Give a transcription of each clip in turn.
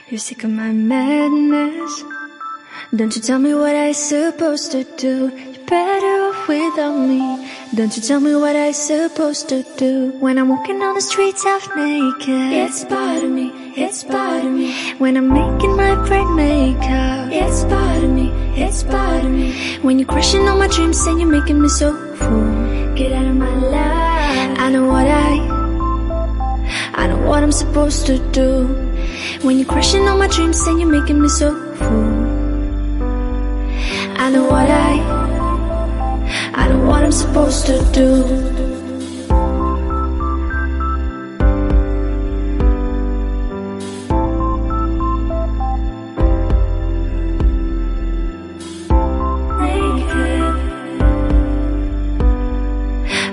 You're sick of my madness. Don't you tell me what I supposed to do. You're better off without me. Don't you tell me what I supposed to do. When I'm walking on the streets half naked, it's bothering me, it's bothering me. When I'm making my bright makeup, it's bothering me, it's bothering me. When you're crushing all my dreams and you're making me so full, get out of my life. I know what I'm supposed to do. When you're crushing all my dreams and you're making me so full, I know what I'm supposed to do.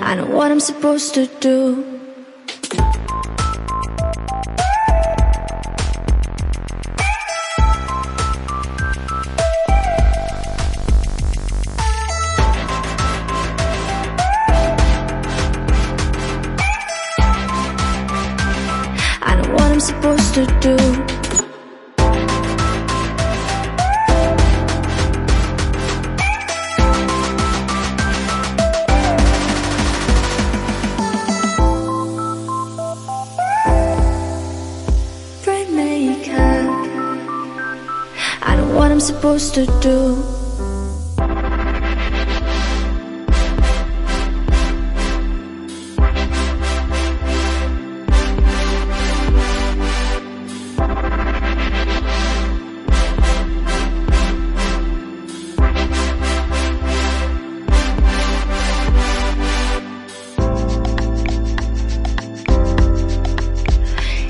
I know what I'm supposed to do. I know what I'm supposed to do. Bright makeup. I know what I'm supposed to do.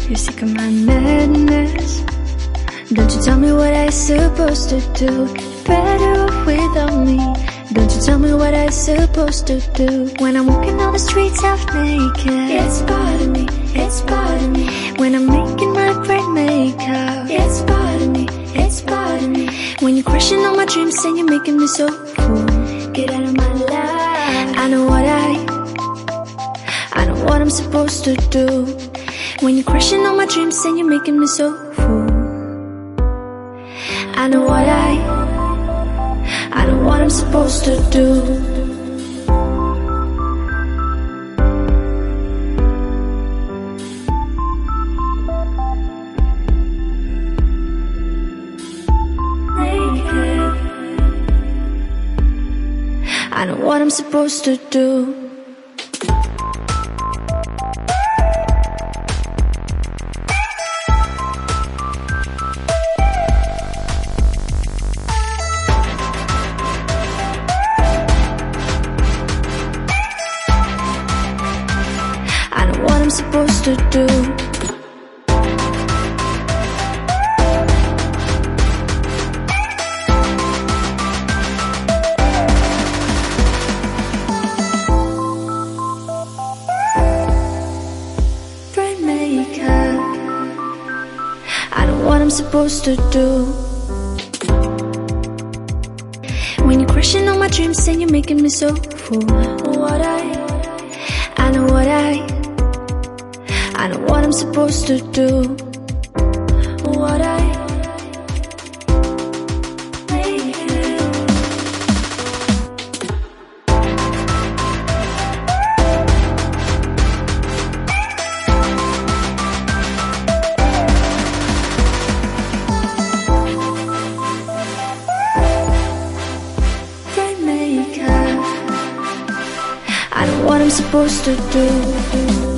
You're sick of my madness. Don't you tell me what I supposed to do. Better off without me. Don't you tell me what I supposed to do. When I'm walking on the streets half naked, it's bothering me, it's bothering me. When I'm making my bright makeup, it's bothering me, it's bothering me. When you're crushing all my dreams and you're making me so full, get out of my life. I know what I'm supposed to do. When you're crushing all my dreams and you're making me so full, I know what I'm supposed to do. I know what I'm supposed to do. I know what I'm supposed to do. Bright makeup. I know what I'm supposed to do. When you're crushing all my dreams and you're making me so full, I know what I'm supposed to do. Bright makeup. I know what I'm supposed to do.